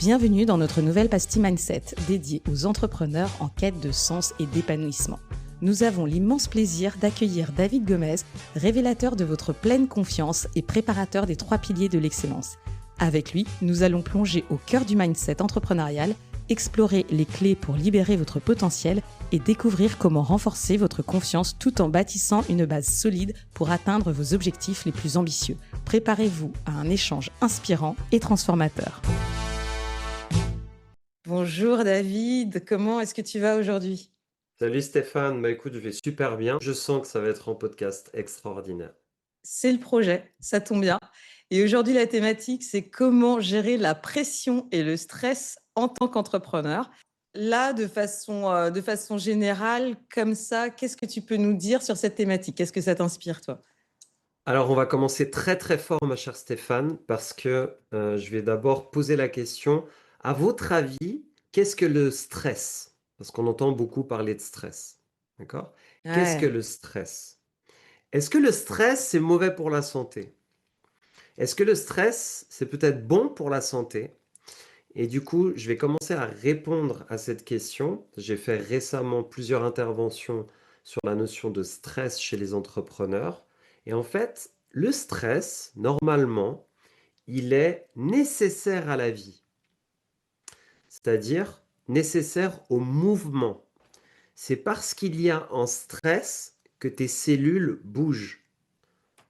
Bienvenue dans notre nouvelle pastille Mindset, dédiée aux entrepreneurs en quête de sens et d'épanouissement. Nous avons l'immense plaisir d'accueillir David Gomez, révélateur de votre pleine confiance et préparateur des 3 piliers de l'excellence. Avec lui, nous allons plonger au cœur du mindset entrepreneurial, explorer les clés pour libérer votre potentiel et découvrir comment renforcer votre confiance tout en bâtissant une base solide pour atteindre vos objectifs les plus ambitieux. Préparez-vous à un échange inspirant et transformateur. Bonjour David, comment est-ce que tu vas aujourd'hui? Salut Stéphane, bah écoute, je vais super bien. Je sens que ça va être un podcast extraordinaire. C'est le projet, ça tombe bien. Et aujourd'hui, la thématique, c'est comment gérer la pression et le stress en tant qu'entrepreneur. Là, de façon générale, comme ça, qu'est-ce que tu peux nous dire sur cette thématique? Qu'est-ce que ça t'inspire, toi? Alors, on va commencer très très fort, ma chère Stéphane, parce que je vais d'abord poser la question. À votre avis, qu'est-ce que le stress? Parce qu'on entend beaucoup parler de stress. D'accord? Qu'est-ce que Ouais. le stress? Est-ce que le stress, c'est mauvais pour la santé? Est-ce que le stress, c'est peut-être bon pour la santé? Et du coup, je vais commencer à répondre à cette question. J'ai fait récemment plusieurs interventions sur la notion de stress chez les entrepreneurs. Et en fait, le stress, normalement, il est nécessaire à la vie, c'est-à-dire nécessaire au mouvement. C'est parce qu'il y a un stress que tes cellules bougent,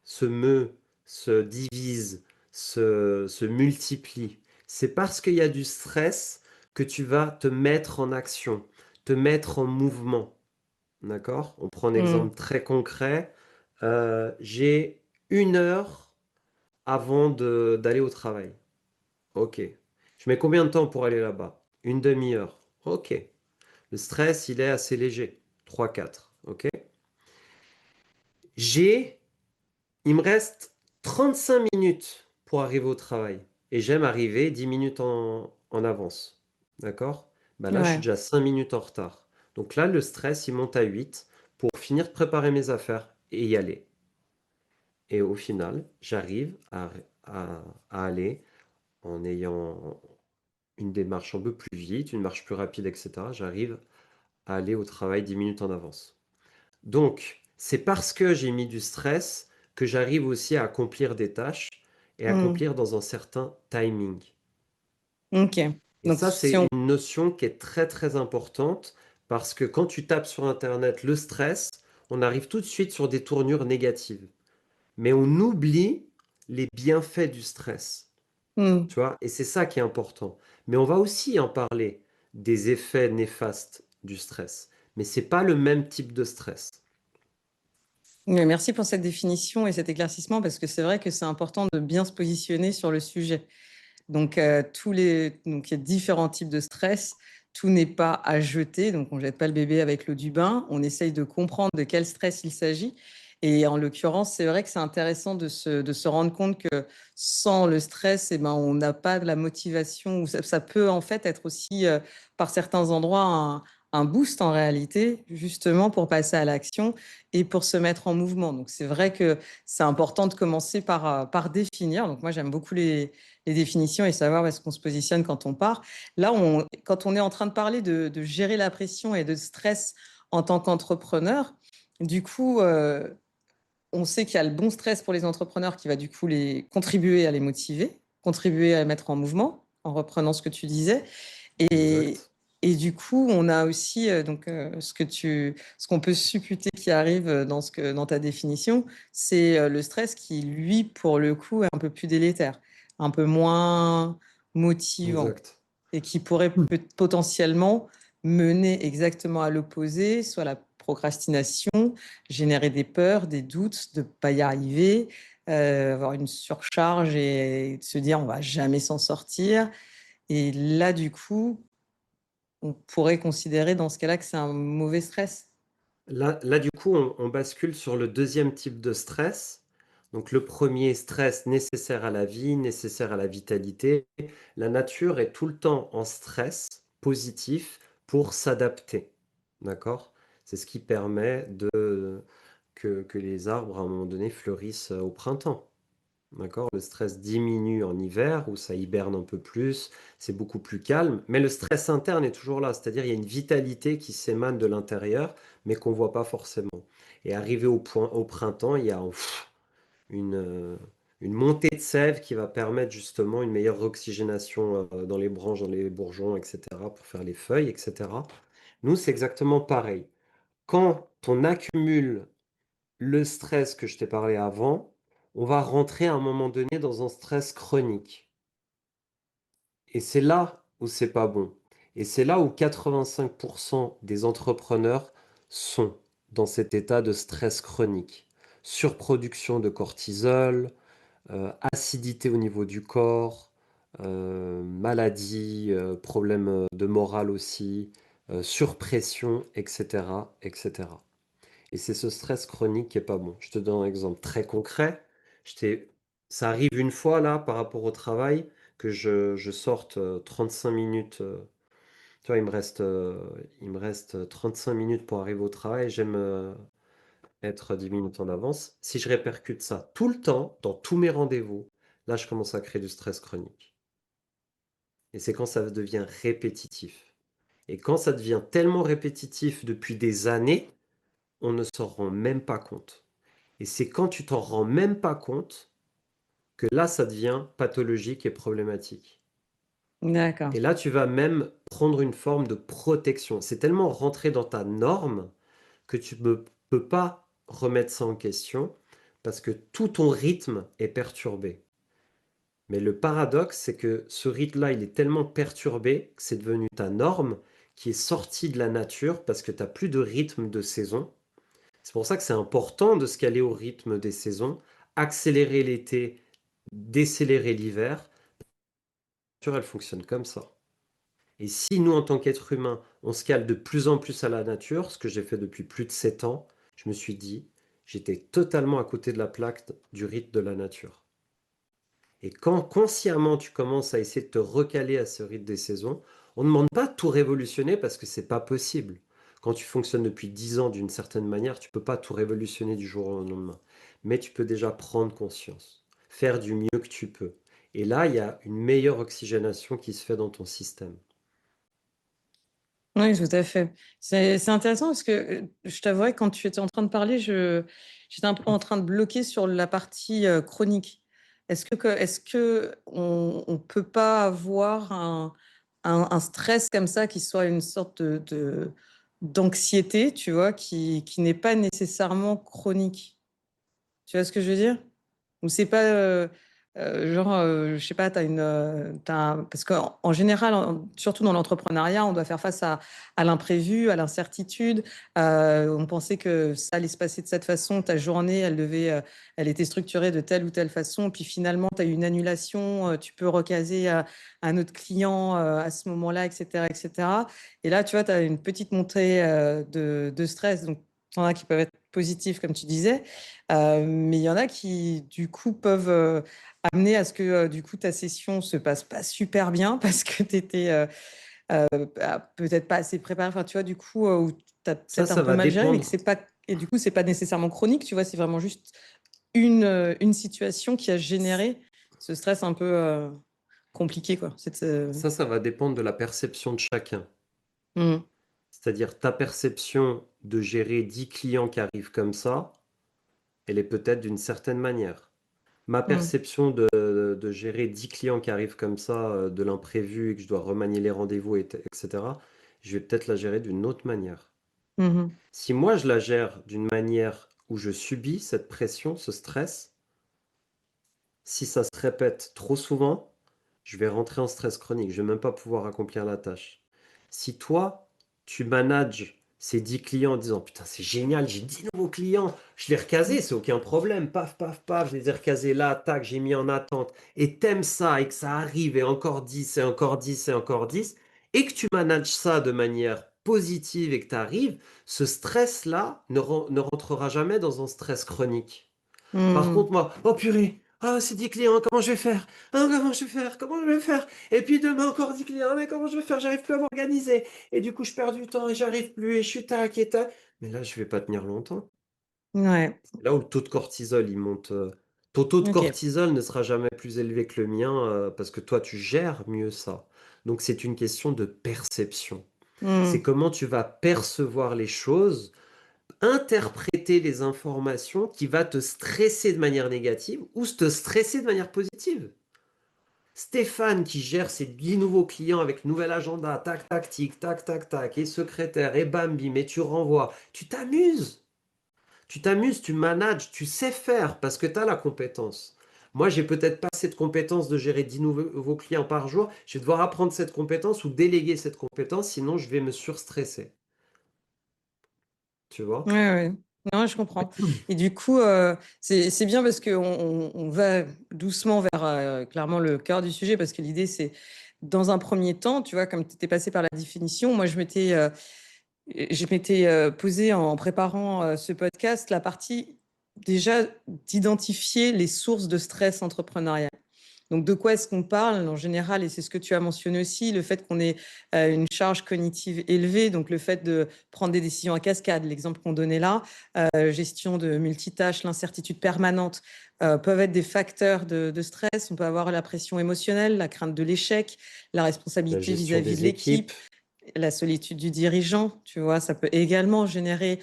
se meut, se divise, se multiplie. C'est parce qu'il y a du stress que tu vas te mettre en action, te mettre en mouvement. D'accord? On prend un Hmm. exemple très concret. J'ai 1 heure avant d'aller au travail. Ok. Je mets combien de temps pour aller là-bas? Une demi-heure. Ok. Le stress, il est assez léger. 3-4. Ok. J'ai Il me reste 35 minutes pour arriver au travail et j'aime arriver 10 minutes en avance. D'accord? Bah là, je suis Ouais. déjà 5 minutes en retard. Donc là, le stress, il monte à 8 pour finir de préparer mes affaires et y aller. Et au final, j'arrive à aller en ayant une démarche un peu plus vite, une marche plus rapide, etc. J'arrive à aller au travail 10 minutes en avance. Donc, c'est parce que j'ai mis du stress que j'arrive aussi à accomplir des tâches et Hmm. accomplir dans un certain timing. Ok. Et Donc, ça, si c'est on... une notion qui est très très importante parce que quand tu tapes sur Internet le stress, on arrive tout de suite sur des tournures négatives. Mais on oublie les bienfaits du stress, Hmm. tu vois, et c'est ça qui est important. Mais on va aussi en parler des effets néfastes du stress. Mais c'est pas le même type de stress. Ouais, merci pour cette définition et cet éclaircissement parce que c'est vrai que c'est important de bien se positionner sur le sujet. Donc, donc, il y a différents types de stress. Tout n'est pas à jeter. Donc, on ne jette pas le bébé avec l'eau du bain. On essaye de comprendre de quel stress il s'agit. Et en l'occurrence, c'est vrai que c'est intéressant de se rendre compte que sans le stress, eh ben, on n'a pas de la motivation. Ou ça peut en fait être aussi, par certains endroits, un boost en réalité, justement pour passer à l'action et pour se mettre en mouvement. Donc, c'est vrai que c'est important de commencer par définir. Donc, moi, j'aime beaucoup les définitions et savoir où est-ce qu'on se positionne quand on part. Là, quand on est en train de parler de gérer la pression et de stress en tant qu'entrepreneur, du coup, on sait qu'il y a le bon stress pour les entrepreneurs qui va du coup les contribuer à les motiver, contribuer à les mettre en mouvement, en reprenant ce que tu disais. Et, Exact. et du coup, on a aussi ce qu'on peut supputer qui arrive dans ta définition, c'est le stress qui, lui, pour le coup, est un peu plus délétère, un peu moins motivant Exact. et qui pourrait potentiellement mener exactement à l'opposé, soit la procrastination, générer des peurs, des doutes de ne pas y arriver, avoir une surcharge et se dire on va jamais s'en sortir. Et là, du coup, on pourrait considérer dans ce cas-là que c'est un mauvais stress. Là, du coup, on bascule sur le deuxième type de stress. Donc, le premier stress nécessaire à la vie, nécessaire à la vitalité. La nature est tout le temps en stress positif pour s'adapter. D'accord? C'est ce qui permet que les arbres, à un moment donné, fleurissent au printemps. D'accord? Le stress diminue en hiver où ça hiberne un peu plus, c'est beaucoup plus calme, mais le stress interne est toujours là. C'est-à-dire, il y a une vitalité qui s'émane de l'intérieur, mais qu'on voit pas forcément. Et arrivé au printemps, il y a une, heu, une montée de sève qui va permettre justement une meilleure oxygénation, dans les branches, dans les bourgeons, et cetera, pour faire les feuilles, et cetera. Nous, c'est exactement pareil. Quand on accumule le stress que je t'ai parlé avant, on va rentrer à un moment donné dans un stress chronique et c'est là où c'est pas bon et c'est là où 85 des entrepreneurs sont dans cet état de stress chronique. Surproduction de cortisol, acidité au niveau du corps, maladie, problèmes, de morale aussi, surpression et cetera et cetera. Et c'est ce stress chronique qui est pas bon. Je te donne un exemple très concret. Je t'ai Ça arrive une fois là, par rapport au travail, que je sorte, 35 minutes, tu vois, il me reste 35 minutes pour arriver au travail. J'aime, être 10 minutes en avance. Si je répercute ça tout le temps, dans tous mes rendez-vous, là, je commence à créer du stress chronique et c'est quand ça devient répétitif et quand ça devient tellement répétitif depuis des années, on ne s'en rend même pas compte. Et c'est quand tu t'en rends même pas compte que là, ça devient pathologique et problématique. D'accord. Et là, tu vas même prendre une forme de protection. C'est tellement rentré dans ta norme que tu ne peux pas remettre ça en question parce que tout ton rythme est perturbé. Mais le paradoxe, c'est que ce rythme-là, il est tellement perturbé que c'est devenu ta norme qui est sortie de la nature parce que tu n'as plus de rythme de saison. C'est pour ça que c'est important de se caler au rythme des saisons, accélérer l'été, décélérer l'hiver. La nature, elle fonctionne comme ça. Et si nous, en tant qu'êtres humains, on se cale de plus en plus à la nature, ce que j'ai fait depuis plus de 7 ans, je me suis dit, j'étais totalement à côté de la plaque du rythme de la nature. Et quand consciemment tu commences à essayer de te recaler à ce rythme des saisons, on ne demande pas de tout révolutionner parce que c'est pas possible. Quand tu fonctionnes depuis 10 ans d'une certaine manière, tu peux pas tout révolutionner du jour au lendemain. Mais tu peux déjà prendre conscience, faire du mieux que tu peux. Et là, il y a une meilleure oxygénation qui se fait dans ton système. Oui, tout à fait. C'est intéressant parce que je t'avouerais, quand tu étais en train de parler, j'étais un peu en train de bloquer sur la partie chronique. Est-ce que on peut pas avoir un stress comme ça qui soit une sorte d'anxiété, tu vois, qui n'est pas nécessairement chronique? Tu vois ce que je veux dire? Ou c'est pas, genre, je sais pas, parce qu'en général, surtout dans l'entrepreneuriat, on doit faire face à l'imprévu, à l'incertitude. On pensait que ça allait se passer de cette façon, ta journée, elle était structurée de telle ou telle façon, puis finalement, tu as eu une annulation, tu peux recaser, un autre client, à ce moment-là, et cetera, et cetera. Et là, tu vois, tu as une petite montée, de stress, donc il y en a qui peuvent être positifs, comme tu disais, mais il y en a qui, du coup, peuvent amener à ce que, du coup, ta session se passe pas super bien parce que tu étais peut-être pas assez préparé. Enfin, tu vois, du coup, ou tu as peut-être un Ça peu va mal géré, mais que dépendre. c'est pas. Et du coup, c'est pas nécessairement chronique, tu vois, c'est vraiment juste une situation qui a généré ce stress un peu compliqué, quoi. Ça va dépendre de la perception de chacun. Mhm. C'est-à-dire ta perception de gérer 10 clients qui arrivent comme ça, elle est peut-être d'une certaine manière. Ma Mhm. perception de gérer 10 clients qui arrivent comme ça, de l'imprévu et que je dois remanier les rendez-vous, etc., je vais peut-être la gérer d'une autre manière. Mhm. Si moi je la gère d'une manière où je subis cette pression, ce stress, si ça se répète trop souvent, je vais rentrer en stress chronique, je vais même pas pouvoir accomplir la tâche. Si toi, tu manages ces 10 clients en disant putain, c'est génial, j'ai 10 nouveaux clients, je l'ai recasé, c'est aucun problème, paf, paf, paf, je les ai recasés là, tac, j'ai mis en attente, et t'aimes ça, et que ça arrive, et encore 10 et encore 10 et encore 10 et que tu manages ça de manière positive et que tu arrives, ce stress-là ne rentrera jamais dans un stress chronique. Par Mhm. contre, moi, oh purée, ah, c'est 10 clients, comment je vais faire? Ah, comment je vais faire? Comment je vais faire? Et puis demain encore 10 clients, mais comment je vais faire? J'arrive plus à m'organiser. Et du coup, je perds du temps et j'arrive plus et je suis tac et tac. Mais là, je vais pas tenir longtemps. Ouais. C'est là où le taux de cortisol, il monte. Ton taux de OK. cortisol ne sera jamais plus élevé que le mien parce que toi, tu gères mieux ça. Donc, c'est une question de perception. C'est Mmh. comment tu vas percevoir les choses, interpréter les informations qui va te stresser de manière négative ou te stresser de manière positive. Stéphane qui gère ses 10 nouveaux clients avec nouvel agenda, tac, tac, tic, tac, tac, tac, et secrétaire, et bambi, mais tu renvoies. Tu t'amuses. Tu t'amuses, tu manages, tu sais faire parce que tu as la compétence. Moi, j'ai peut-être pas cette compétence de gérer 10 nouveaux clients par jour. Je vais devoir apprendre cette compétence ou déléguer cette compétence, sinon je vais me surstresser. Tu Ouais, vois? ouais. Non, je comprends et du coup, c'est bien parce qu'on va doucement vers, clairement le cœur du sujet parce que l'idée, c'est dans un premier temps, tu vois, comme tu étais passé par la définition, moi je m'étais, posée en préparant, ce podcast, la partie déjà d'identifier les sources de stress entrepreneurial. Donc, de quoi est-ce qu'on parle en général? Et c'est ce que tu as mentionné aussi, le fait qu'on ait une charge cognitive élevée, donc le fait de prendre des décisions à cascade, l'exemple qu'on donnait là, gestion de multitâches, l'incertitude permanente, peuvent être des facteurs de stress. On peut avoir la pression émotionnelle, la crainte de l'échec, la La responsabilité gestion vis-à-vis de des l'équipe, équipes, la solitude du dirigeant, tu vois, ça peut également générer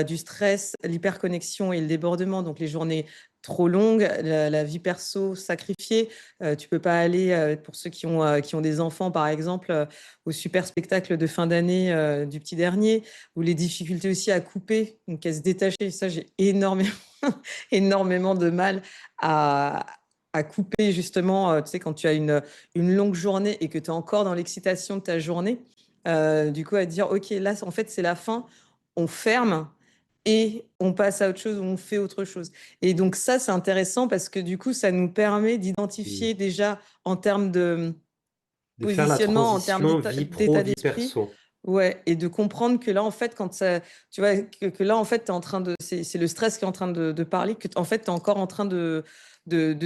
du stress, l'hyperconnexion et le débordement, donc les journées trop longues, la vie perso sacrifiée. Tu peux pas aller, pour ceux qui ont des enfants, par exemple, au super spectacle de fin d'année du petit dernier, ou les difficultés aussi à couper, donc à se détacher. Ça, j'ai énormément, énormément de mal à, à couper, justement, tu sais, quand tu as une longue journée et que tu es encore dans l'excitation de ta journée. Du coup, à dire: «OK, là, en fait, c'est la fin, on ferme et on passe à autre chose ou on fait autre chose» et donc ça, c'est intéressant parce que du coup, ça nous permet mm, d'identifier déjà en termes de de faire la positionnement, en termes transition vie pro, d'état vie d'esprit. perso. Ouais et de comprendre que là, en fait, quand ça tu vois, que là, en fait, tu es en train de c'est le stress qui est en train de parler, que en fait, tu es encore en train de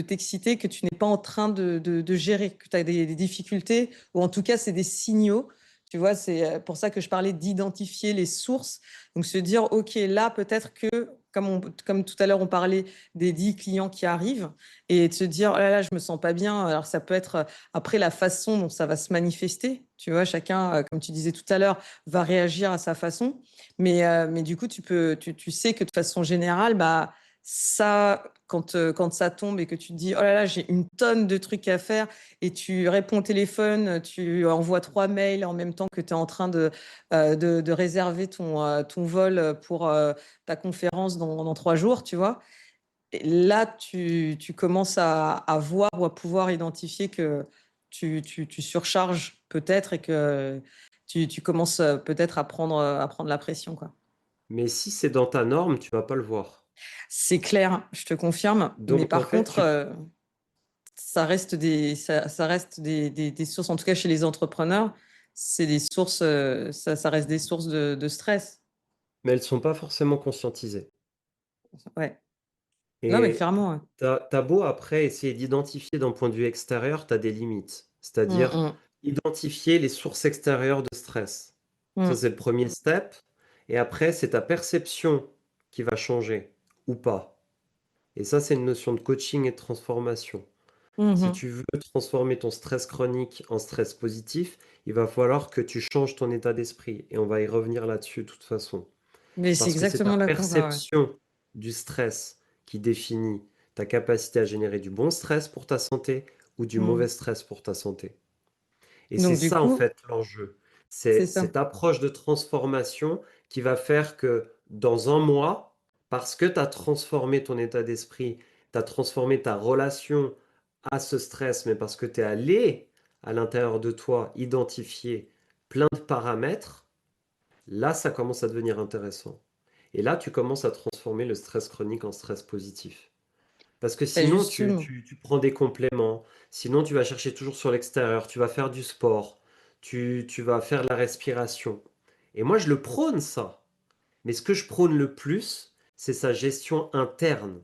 t'exciter, que tu n'es pas en train de gérer, que tu as des difficultés ou en tout cas, c'est des signaux. Tu vois? C'est, pour ça que je parlais d'identifier les sources. Donc se dire: «OK, là, peut-être que» comme tout à l'heure, on parlait des 10 clients qui arrivent et de se dire: «Oh là là, je me sens pas bien». Alors ça peut être, après la façon dont ça va se manifester, tu vois? Chacun, comme tu disais tout à l'heure, va réagir à sa façon. Mais du coup, tu sais que de façon générale, bah, ça, quand ça tombe et que tu te dis: «Oh là là, j'ai une tonne de trucs à faire» et tu réponds au téléphone, tu envoies 3 mails en même temps que tu es en train de réserver ton vol, pour, ta conférence dans 3 jours, tu vois? Et là, tu commences à voir ou à pouvoir identifier que tu surcharges peut-être et que tu commences, peut-être à prendre la pression, quoi. Mais si c'est dans ta norme, tu vas pas le voir. C'est clair, je te confirme, mais Donc en par fait, contre, ça reste des sources, en tout cas chez les entrepreneurs, c'est des sources, ça reste des sources de stress. mais elles sont pas forcément conscientisées. Ouais. Non, mais Et clairement, ouais. t'as beau après essayer d'identifier d'un point de vue extérieur, tu as des limites. Mmh C'est-à-dire mh. identifier les sources extérieures de stress. Ça, Mmh. c'est le premier step. Et après, c'est ta perception qui va changer ou pas. Et ça, c'est une notion de coaching et de transformation. Mmh Si mh. tu veux transformer ton stress chronique en stress positif, il va falloir que tu changes ton état d'esprit. Et on va y revenir là-dessus de toute façon. Mais c'est Parce que c'est ta exactement là qu'on va, ouais. perception du stress qui définit ta capacité à générer du bon stress pour ta santé ou du Mmh. mauvais stress pour ta santé. Et c'est Donc du ça, en coup fait, l'enjeu. c'est C'est ça. cette approche de transformation qui va faire que dans un mois, parce que tu as transformé ton état d'esprit, tu as transformé ta relation à ce stress, mais parce que tu es allé à l'intérieur de toi identifier plein de paramètres, là, ça commence à devenir intéressant. Et là, tu commences à transformer le stress chronique en stress positif. Parce que Bah, sinon, justement. tu prends des compléments, sinon tu vas chercher toujours sur l'extérieur, tu vas faire du sport, tu vas faire de la respiration. Et moi, je le prône ça. Mais ce que je prône le plus, c'est sa gestion interne.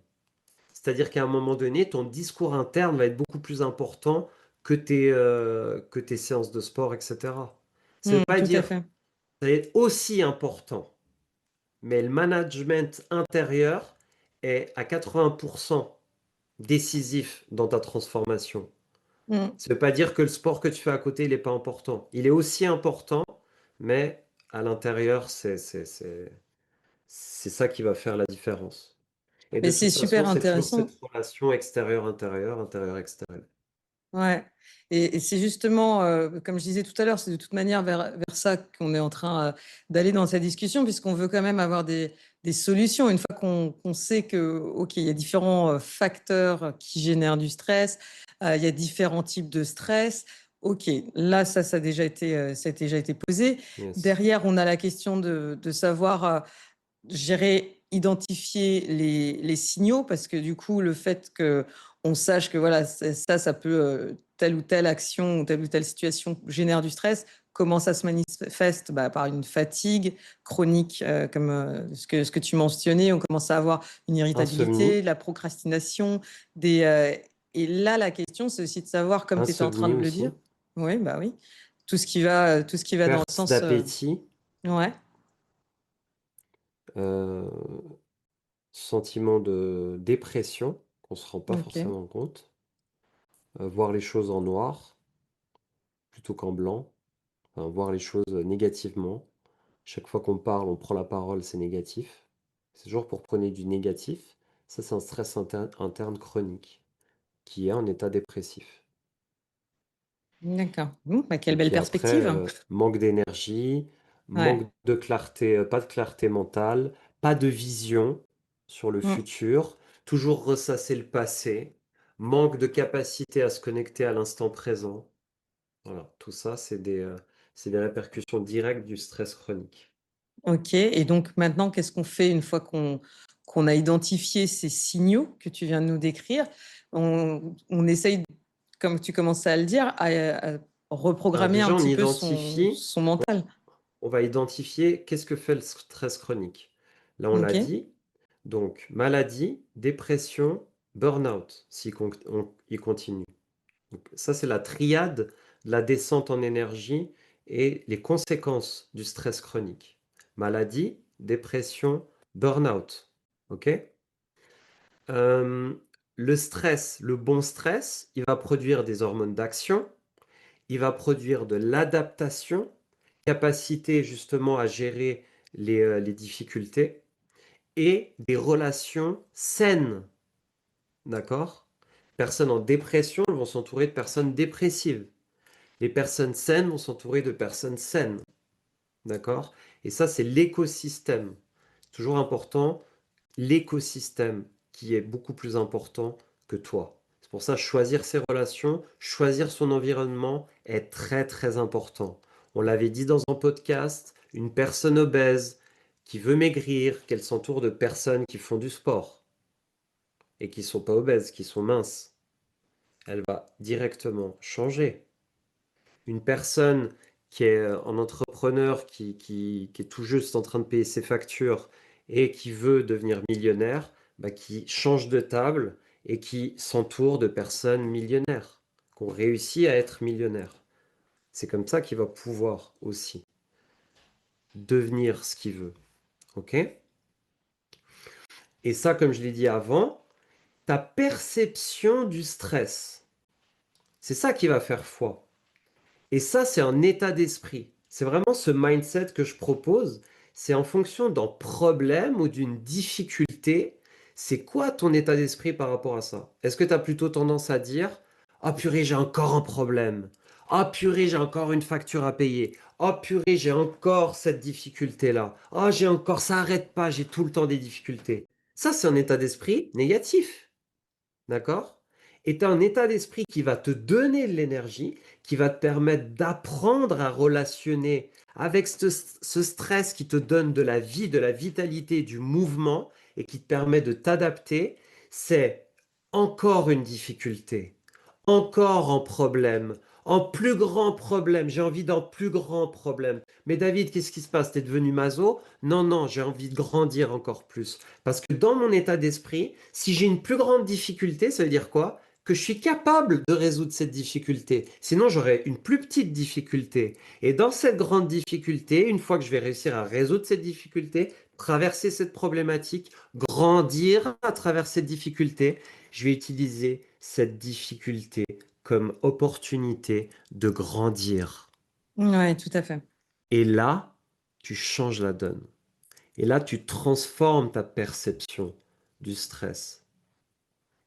C'est-à-dire qu'à un moment donné, ton discours interne va être beaucoup plus important que tes séances de sport, etc. Ça ne Mmh, veut pas tout à dire fait. ça va être aussi important. Mais le management intérieur est à 80% décisif dans ta transformation. Mm. Ça ne veut pas dire que le sport que tu fais à côté, il n'est pas important. Il est aussi important, mais à l'intérieur, c'est ça qui va faire la différence. Et de Mais c'est toute façon, super c'est toujours cette intéressant. relation extérieur-intérieur, intérieur-extérieur. Ouais. Et c'est justement, comme je disais tout à l'heure, c'est de toute manière vers ça qu'on est en train d'aller dans cette discussion, puisqu'on veut quand même avoir des solutions. Une fois qu'on sait que, OK, il y a différents facteurs qui génèrent du stress, il y a différents types de stress. OK, là, ça ça a déjà été posé. Yes. Derrière, on a la question de savoir gérer, identifier les signaux, parce que du coup, le fait qu'on sache que voilà, ça peut, telle ou telle action ou telle situation génère du stress, comment ça se manifeste? Bah, par une fatigue chronique, comme ce que tu mentionnais, on commence à avoir une Insomnie. irritabilité, de la procrastination, et là, la question, c'est aussi de savoir, comme tu étais en train Insomnie de le dire, aussi. oui, bah oui, tout ce qui va dans le Perte sens. d'appétit. Ouais, euh, Sentiment de dépression, qu'on ne se rend pas ok. forcément compte. Voir les choses en noir plutôt qu'en blanc. Enfin, voir les choses négativement. Chaque fois qu'on parle, on prend la parole, c'est négatif. C'est toujours pour prôner du négatif. Ça, c'est un stress interne chronique qui est en état dépressif. D'accord. Bah, quelle Et belle puis après, perspective. manque d'énergie, Ouais. manque de clarté, pas de clarté mentale, pas de vision sur le Mm. futur, toujours ressasser le passé, manque de capacité à se connecter à l'instant présent. Voilà, tout ça, c'est des répercussions directes du stress chronique. Ok. Et donc maintenant, qu'est-ce qu'on fait une fois qu'on a identifié ces signaux que tu viens de nous décrire? On essaye, comme tu commençais à le dire, à Alors reprogrammer un déjà, petit peu son mental. on va identifier qu'est-ce que fait le stress chronique. Là, on l'a Ok. dit. Donc, maladie, dépression, burn-out, il continue. Donc, ça, c'est la triade de la descente en énergie et les conséquences du stress chronique. Maladie, dépression, burn-out. OK? Euh, le stress, le bon stress, il va produire des hormones d'action, il va produire de l'adaptation, capacité justement à gérer les difficultés et des relations saines. D'accord? Personnes en dépression vont s'entourer de personnes dépressives. Les personnes saines vont s'entourer de personnes saines. D'accord? Et ça, c'est l'écosystème. Toujours important, l'écosystème qui est beaucoup plus important que toi. C'est pour ça, choisir ses relations, choisir son environnement est très très important. On l'avait dit dans un podcast, une personne obèse qui veut maigrir, qu'elle s'entoure de personnes qui font du sport et qui ne sont pas obèses, qui sont minces, elle va directement changer. Une personne qui est un entrepreneur qui est tout juste en train de payer ses factures et qui veut devenir millionnaire, bah, qui change de table et qui s'entoure de personnes millionnaires, qui ont réussi à être millionnaires. C'est comme ça qu'il va pouvoir aussi devenir ce qu'il veut. OK? Et ça, comme je l'ai dit avant, ta perception du stress, c'est ça qui va faire foi. Et ça, c'est un état d'esprit. C'est vraiment ce mindset que je propose. C'est en fonction d'un problème ou d'une difficulté. C'est quoi ton état d'esprit par rapport à ça? Est-ce que tu as plutôt tendance à dire, ah purée, j'ai encore un problème. Ah purée, j'ai encore une facture à payer. Ah purée, j'ai encore cette difficulté-là. Ah, j'ai encore, ça arrête pas, j'ai tout le temps des difficultés. Ça, c'est un état d'esprit négatif. D'accord? Et tu as un état d'esprit qui va te donner de l'énergie, qui va te permettre d'apprendre à relationner avec ce stress qui te donne de la vie, de la vitalité, du mouvement et qui te permet de t'adapter. C'est encore une difficulté, encore un problème, un plus grand problème. J'ai envie d'un plus grand problème. Mais David, qu'est-ce qui se passe? T'es devenu maso? Non, non, j'ai envie de grandir encore plus. Parce que dans mon état d'esprit, si j'ai une plus grande difficulté, ça veut dire quoi? Que je suis capable de résoudre cette difficulté. Sinon, j'aurais une plus petite difficulté. Et dans cette grande difficulté, une fois que je vais réussir à résoudre cette difficulté, traverser cette problématique, grandir à travers cette difficulté, je vais utiliser cette difficulté comme opportunité de grandir. Ouais, tout à fait. Et là, tu changes la donne. Et là, tu transformes ta perception du stress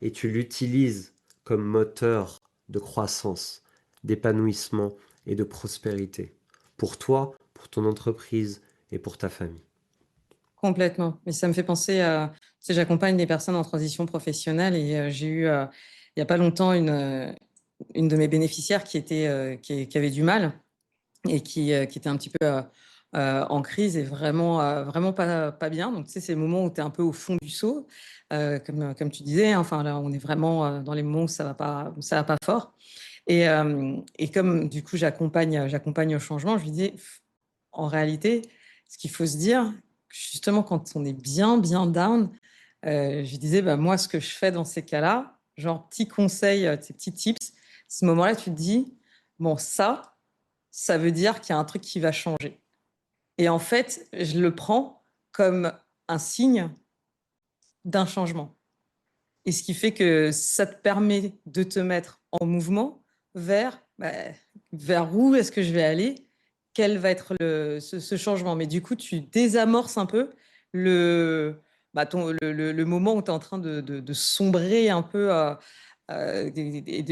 et tu l'utilises comme moteur de croissance, d'épanouissement et de prospérité pour toi, pour ton entreprise et pour ta famille. Complètement. Et ça me fait penser à, tu sais, j'accompagne des personnes en transition professionnelle et j'ai eu, il n'y a pas longtemps, une de mes bénéficiaires qui avait du mal et qui était un petit peu en crise et vraiment pas bien. Donc, tu sais, c'est le moment où tu es un peu au fond du seau, comme tu disais. Hein. Enfin, là, on est vraiment dans les moments où ça va pas fort. Et comme du coup, j'accompagne au changement, je lui dis, en réalité, ce qu'il faut se dire, justement, quand on est bien down, je lui disais, bah, moi, ce que je fais dans ces cas-là, genre petit conseil, ces petits tips, ce moment-là, tu te dis, bon, ça veut dire qu'il y a un truc qui va changer. Et en fait, je le prends comme un signe d'un changement. Et ce qui fait que ça te permet de te mettre en mouvement vers où est-ce que je vais aller, quel va être ce changement. Mais du coup, tu désamorces un peu le moment où tu es en train de sombrer un peu et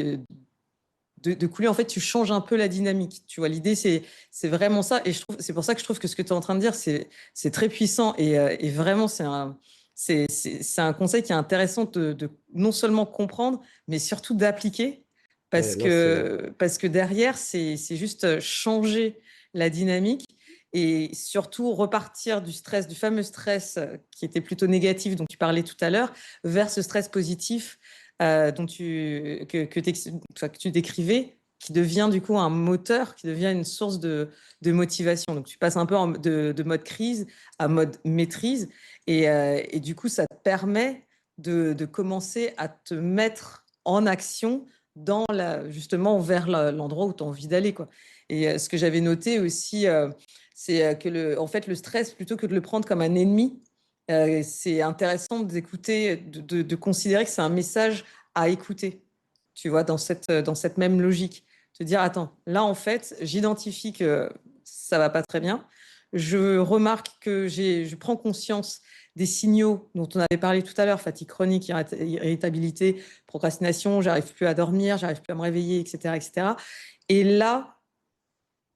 de couler. En fait, tu changes un peu la dynamique. Tu vois, l'idée, c'est vraiment ça. Et c'est pour ça que je trouve que ce que tu es en train de dire, c'est très puissant. Et vraiment, c'est un conseil qui est intéressant de non seulement comprendre, mais surtout d'appliquer. Ouais, là, c'est Parce que derrière, c'est juste changer la dynamique et surtout repartir du stress, du fameux stress qui était plutôt négatif, dont tu parlais tout à l'heure, vers ce stress positif que tu décrivais, qui devient du coup un moteur, qui devient une source de motivation. Donc tu passes un peu de mode crise à mode maîtrise et du coup ça te permet de commencer à te mettre en action justement vers l'endroit où tu as envie d'aller, quoi. Et ce que j'avais noté aussi, c'est que en fait, le stress, plutôt que de le prendre comme un ennemi, c'est intéressant d'écouter, de considérer que c'est un message à écouter, tu vois, dans cette même logique. Te dire, attends, là, en fait, j'identifie que ça va pas très bien. Je remarque que je prends conscience des signaux dont on avait parlé tout à l'heure, fatigue chronique, irritabilité, procrastination, j'arrive plus à dormir, j'arrive plus à me réveiller, etc., etc. Et là,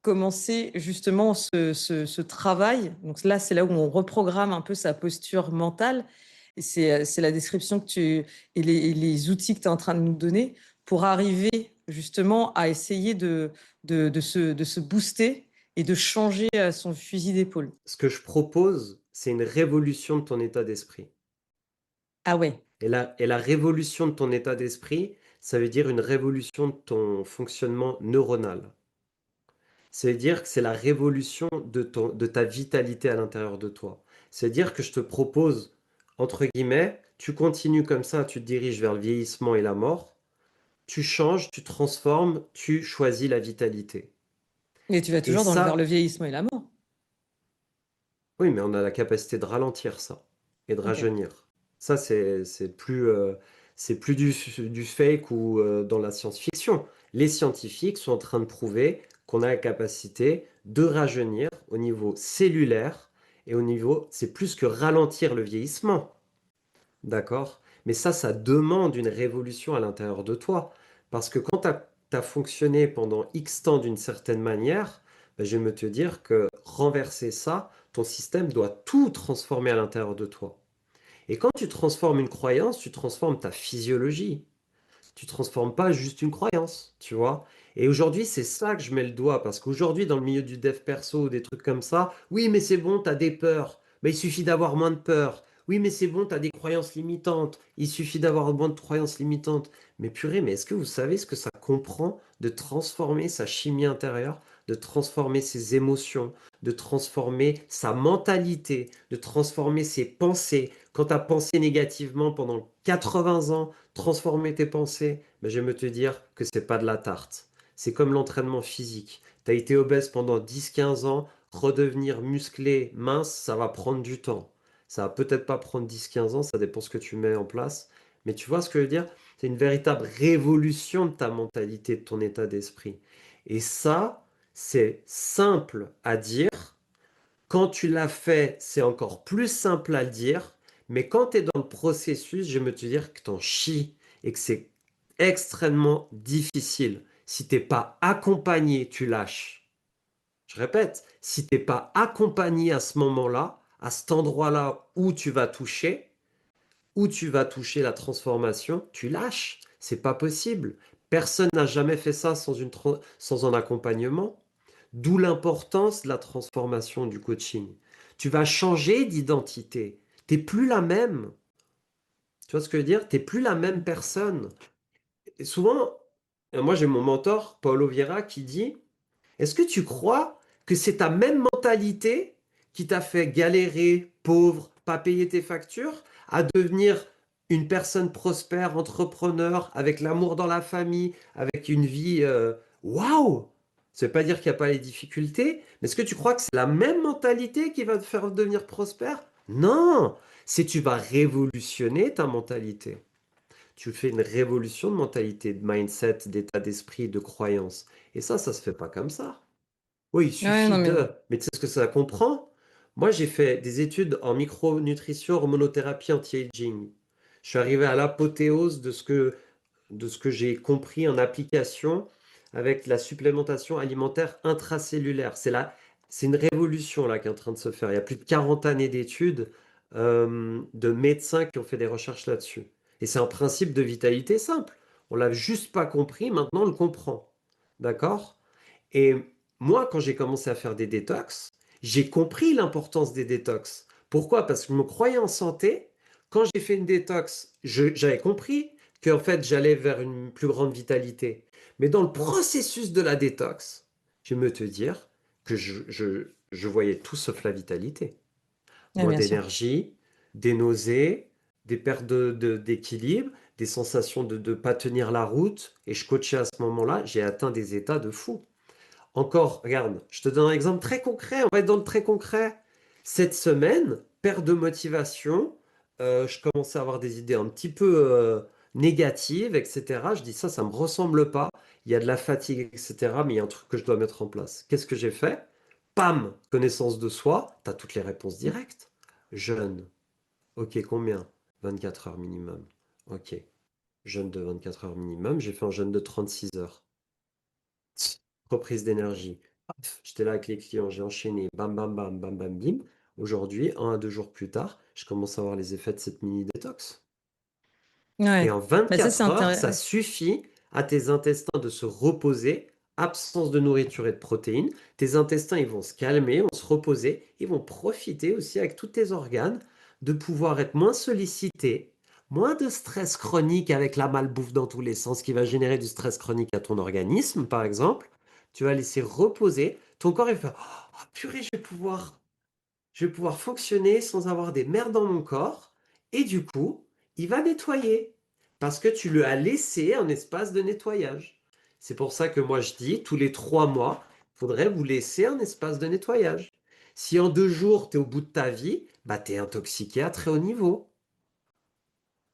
commencer justement ce travail. Donc là, c'est là où on reprogramme un peu sa posture mentale. Et c'est la description et les outils que tu es en train de nous donner pour arriver justement à essayer de se booster et de changer son fusil d'épaule. ce que je propose, c'est une révolution de ton état d'esprit. Ah ouais, Et la révolution de ton état d'esprit, ça veut dire une révolution de ton fonctionnement neuronal. Ça veut dire que c'est la révolution de ta vitalité à l'intérieur de toi. C'est-à-dire que je te propose, entre guillemets, tu continues comme ça, tu te diriges vers le vieillissement et la mort, tu changes, tu transformes, tu choisis la vitalité. et tu vas Et toujours vers le ça, vieillissement et la mort. oui, mais on a la capacité de ralentir ça et de Ok. rajeunir. Ça, c'est plus du fake ou dans la science-fiction. Les scientifiques sont en train de prouver qu'on a la capacité de rajeunir au niveau cellulaire et au niveau, c'est plus que ralentir le vieillissement. D'accord? Mais ça demande une révolution à l'intérieur de toi. Parce que quand tu as fonctionné pendant X temps d'une certaine manière, ben, je vais me te dire que renverser ça, ton système doit tout transformer à l'intérieur de toi. Et quand tu transformes une croyance, tu transformes ta physiologie. Tu transformes pas juste une croyance, tu vois. Et aujourd'hui, c'est ça que je mets le doigt, parce qu'aujourd'hui, dans le milieu du dev perso, des trucs comme ça, oui, mais c'est bon, t'as des peurs. Mais il suffit d'avoir moins de peurs. Oui, mais c'est bon, t'as des croyances limitantes. Il suffit d'avoir moins de croyances limitantes. Mais purée, mais est-ce que vous savez ce que ça comprend de transformer sa chimie intérieure, de transformer ses émotions, de transformer sa mentalité, de transformer ses pensées? Quand tu as pensé négativement pendant 80 ans, transformer tes pensées, ben je vais me te dire que c'est pas de la tarte. C'est comme l'entraînement physique. Tu as été obèse pendant 10-15 ans, redevenir musclé, mince, ça va prendre du temps. Ça va peut-être pas prendre 10-15 ans, ça dépend ce que tu mets en place. Mais tu vois ce que je veux dire? C'est une véritable révolution de ta mentalité, de ton état d'esprit. Et ça, c'est simple à dire. Quand tu l'as fait, c'est encore plus simple à le dire. Mais quand tu es dans le processus, je vais me te dire que t'en chies et que c'est extrêmement difficile. Si t'es pas accompagné, tu lâches. Je répète, si t'es pas accompagné à ce moment-là, à cet endroit-là où tu vas toucher la transformation, tu lâches. C'est pas possible. Personne n'a jamais fait ça sans un accompagnement. D'où l'importance de la transformation du coaching. Tu vas changer d'identité. T'es plus la même. Tu vois ce que je veux dire? T'es plus la même personne. Et souvent, moi j'ai mon mentor, Paulo Vieira, qui dit, est-ce que tu crois que c'est ta même mentalité qui t'a fait galérer, pauvre, pas payer tes factures, à devenir une personne prospère, entrepreneur, avec l'amour dans la famille, avec une vie waouh! Ça veut pas dire qu'il n'y a pas les difficultés, mais est-ce que tu crois que c'est la même mentalité qui va te faire devenir prospère? Non! C'est tu vas révolutionner ta mentalité. Tu fais une révolution de mentalité, de mindset, d'état d'esprit, de croyance. Et ça se fait pas comme ça. Oui, il Ouais, suffit non, mais de... Mais tu sais ce que ça comprend? Moi, j'ai fait des études en micronutrition, hormonothérapie, anti-aging. Je suis arrivé à l'apothéose de ce que j'ai compris en application avec la supplémentation alimentaire intracellulaire. C'est une révolution là qui est en train de se faire. Il y a plus de 40 années d'études de médecins qui ont fait des recherches là-dessus. Et c'est un principe de vitalité simple. On l'a juste pas compris, maintenant on le comprend. D'accord? Et moi, quand j'ai commencé à faire des détox, j'ai compris l'importance des détox. Pourquoi? Parce que je me croyais en santé. Quand j'ai fait une détox, j'avais compris qu'en fait, j'allais vers une plus grande vitalité. Mais dans le processus de la détox, je vais me te dire que je voyais tout sauf la vitalité. ouais, Moins bien sûr. d'énergie, des nausées, des pertes d'équilibre, des sensations de ne pas tenir la route. Et je coachais à ce moment-là, j'ai atteint des états de fou. Encore, regarde, je te donne un exemple très concret, on va être dans le très concret. Cette semaine, perte de motivation, je commençais à avoir des idées un petit peu négatives, etc. Je dis ça me ressemble pas, il y a de la fatigue, etc. Mais il y a un truc que je dois mettre en place. Qu'est-ce que j'ai fait? Pam, connaissance de soi, tu as toutes les réponses directes. Jeûne, ok, combien? 24 heures minimum. Ok, jeûne de 24 heures minimum, j'ai fait un jeûne de 36 heures. Reprise d'énergie. Paf, j'étais là avec les clients, j'ai enchaîné, bam, bam, bam, bam, bam, bim. Aujourd'hui, 1 à 2 jours plus tard, je commence à voir les effets de cette mini détox. Et Ouais. en Bah, ça, c'est 24 heures, intéressant. ça suffit à tes intestins de se reposer, absence de nourriture et de protéines. Tes intestins, ils vont se calmer, vont se reposer, ils vont profiter aussi avec tous tes organes de pouvoir être moins sollicités, moins de stress chronique avec la malbouffe dans tous les sens qui va générer du stress chronique à ton organisme, par exemple. Tu vas laisser reposer. Ton corps, il va faire, oh, purée, je vais pouvoir fonctionner sans avoir des merdes dans mon corps. Et du coup, il va nettoyer. Parce que tu lui as laissé un espace de nettoyage. C'est pour ça que moi je dis, tous les 3 mois, il faudrait vous laisser un espace de nettoyage. Si en 2 jours, tu es au bout de ta vie, bah, tu es intoxiqué à très haut niveau.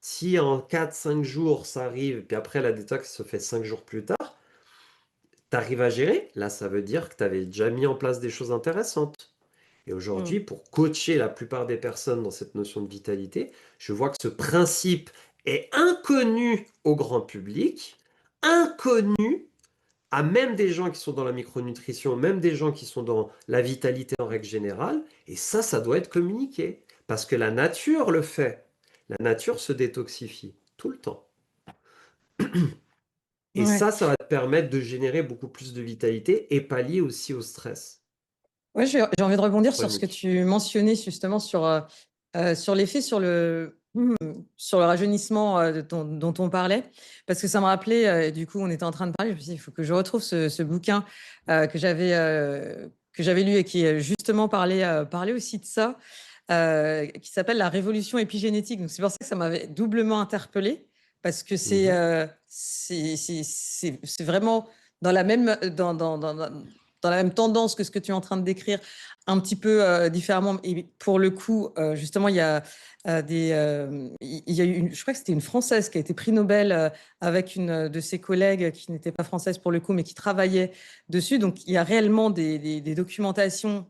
Si en 4-5 jours, ça arrive, puis après la détox se fait 5 jours plus tard, tu arrives à gérer. Là, ça veut dire que tu avais déjà mis en place des choses intéressantes. Et Mm. aujourd'hui, pour coacher la plupart des personnes dans cette notion de vitalité, je vois que ce principe est inconnu au grand public, inconnu à même des gens qui sont dans la micronutrition, même des gens qui sont dans la vitalité en règle générale. Et ça doit être communiqué. Parce que la nature le fait. La nature se détoxifie tout le temps. Et Ouais. ça va te permettre de générer beaucoup plus de vitalité et pallier aussi au stress Ouais, j'ai envie de rebondir sur ce que chronique. tu mentionnais justement sur l'effet sur le rajeunissement dont on parlait, parce que ça me rappelait, du coup, on était en train de parler, je me suis dit, il faut que je retrouve ce bouquin que j'avais lu et qui justement parlait aussi de ça, qui s'appelle La Révolution épigénétique. Donc c'est pour ça que ça m'avait doublement interpellée, parce que Mhm. c'est vraiment dans la même, dans la même tendance que ce que tu es en train de décrire, un petit peu différemment. Et pour le coup, justement, il y a il y a eu je crois que c'était une Française qui a été prix Nobel avec une de ses collègues qui n'était pas française pour le coup, mais qui travaillait dessus. Donc, il y a réellement des documentations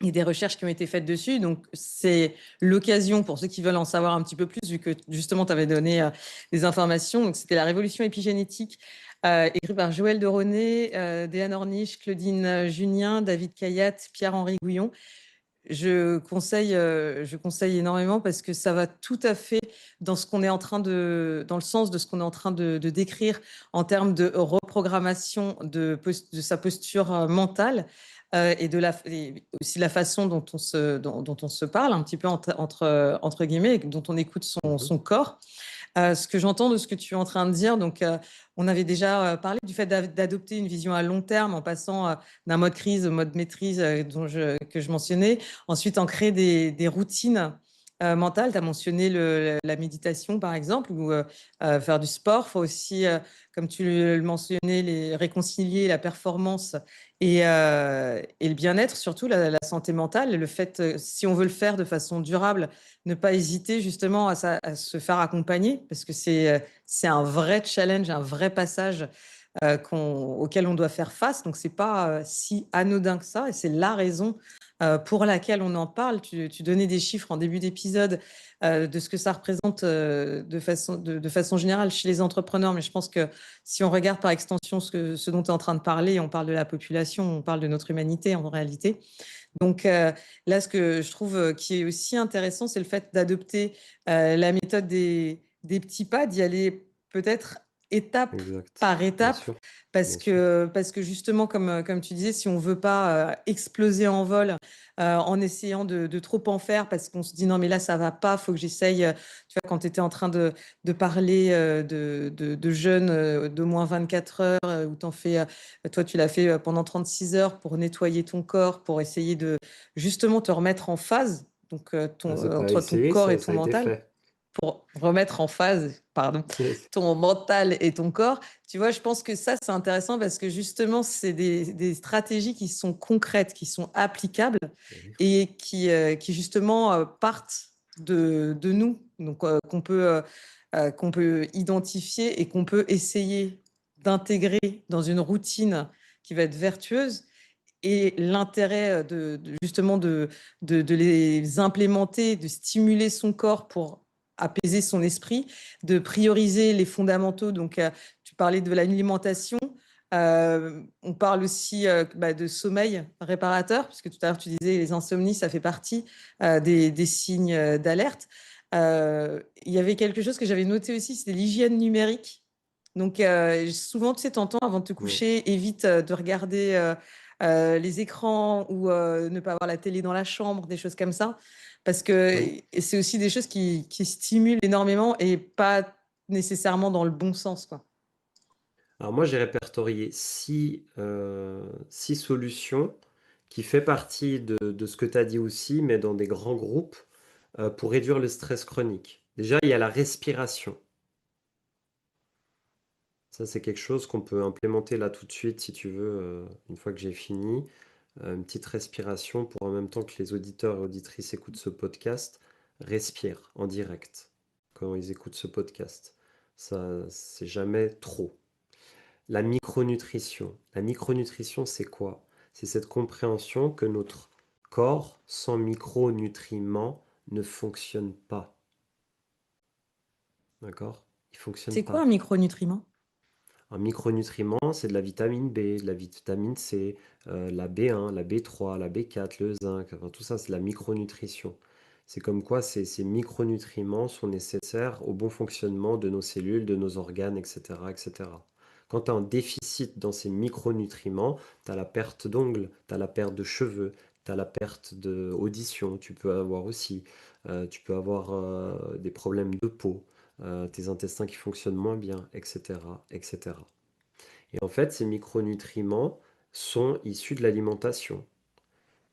et des recherches qui ont été faites dessus. Donc, c'est l'occasion pour ceux qui veulent en savoir un petit peu plus, vu que justement, tu avais donné des informations. Donc, c'était La Révolution épigénétique, écrit par Joël de Roné, Déane Ornish, Claudine Junien, David Kayat, Pierre-Henri Gouillon. Je conseille énormément parce que ça va tout à fait dans ce qu'on est en train dans le sens de ce qu'on est en train de décrire en termes de reprogrammation de sa posture mentale et et aussi la façon dont on se parle un petit peu entre guillemets, et dont on écoute Mhm. son corps. Ce que j'entends de ce que tu es en train de dire, donc on avait déjà parlé du fait d'adopter une vision à long terme en passant d'un mode crise au mode maîtrise que je mentionnais. Ensuite, en créer des routines mentales. Tu as mentionné la méditation, par exemple, ou faire du sport. Il faut aussi, comme tu le mentionnais, réconcilier la performance et le bien-être, surtout la santé mentale. Le fait, si on veut le faire de façon durable, ne pas hésiter justement à se faire accompagner parce que c'est un vrai challenge, un vrai passage auquel on doit faire face. Donc, c'est pas si anodin que ça et c'est la raison pour laquelle on en parle. Tu donnais des chiffres en début d'épisode de ce que ça représente de façon générale chez les entrepreneurs. Mais je pense que si on regarde par extension ce dont tu es en train de parler, on parle de la population, on parle de notre humanité en réalité. Donc là, ce que je trouve qui est aussi intéressant, c'est le fait d'adopter la méthode des petits pas, d'y aller peut-être étape Exact. par Bien étape, sûr. parce Bien sûr. parce que justement, comme tu disais, si on veut pas exploser en vol en essayant de trop en faire, parce qu'on se dit non, mais là, ça va pas, faut que j'essaye. Tu vois, quand tu étais en train de parler de jeûne de moins 24 heures, où tu en fais toi, tu l'as fait pendant 36 heures pour nettoyer ton corps, pour essayer de justement te remettre en phase, donc Ah, c'est pas entre ton essayé, corps et ça ton a été mental, fait. pour remettre en phase, pardon, ton mental et ton corps. Tu vois, je pense que ça, c'est intéressant parce que justement, c'est des stratégies qui sont concrètes, qui sont applicables Oui. et qui justement partent de nous, donc qu'on peut identifier et qu'on peut essayer d'intégrer dans une routine qui va être vertueuse. Et l'intérêt justement de les implémenter, de stimuler son corps pour apaiser son esprit, de prioriser les fondamentaux. Donc, tu parlais de l'alimentation. On parle aussi de sommeil réparateur, puisque tout à l'heure tu disais les insomnies, ça fait partie des signes d'alerte. Il y avait quelque chose que j'avais noté aussi, c'était l'hygiène numérique. Donc, souvent, tu sais, t'entends avant de te Mm. coucher, évite de regarder les écrans ou ne pas avoir la télé dans la chambre, des choses comme ça. Parce que Oui. c'est aussi des choses qui stimulent énormément et pas nécessairement dans le bon sens, quoi. Alors moi, j'ai répertorié six solutions qui fait partie de ce que tu as dit aussi, mais dans des grands groupes, pour réduire le stress chronique. Déjà, il y a la respiration. Ça, c'est quelque chose qu'on peut implémenter là tout de suite, si tu veux, une fois que j'ai fini. Une petite respiration pour en même temps que les auditeurs et auditrices écoutent ce podcast, respire en direct quand ils écoutent ce podcast. Ça, c'est jamais trop. La micronutrition. La micronutrition, c'est quoi? C'est cette compréhension que notre corps sans micronutriments ne fonctionne pas. D'accord? Il fonctionne C'est quoi un pas. micronutriment? Un micronutriment, c'est de la vitamine B, de la vitamine C, la B1, la B3, la B4, le zinc, enfin, tout ça, c'est de la micronutrition. C'est comme quoi ces micronutriments sont nécessaires au bon fonctionnement de nos cellules, de nos organes, etc., etc. Quand tu as un déficit dans ces micronutriments, tu as la perte d'ongles, tu as la perte de cheveux, tu as la perte d'audition, tu peux avoir aussi, tu peux avoir des problèmes de peau, tes intestins qui fonctionnent moins bien, etc., etc. Et en fait, ces micronutriments sont issus de l'alimentation.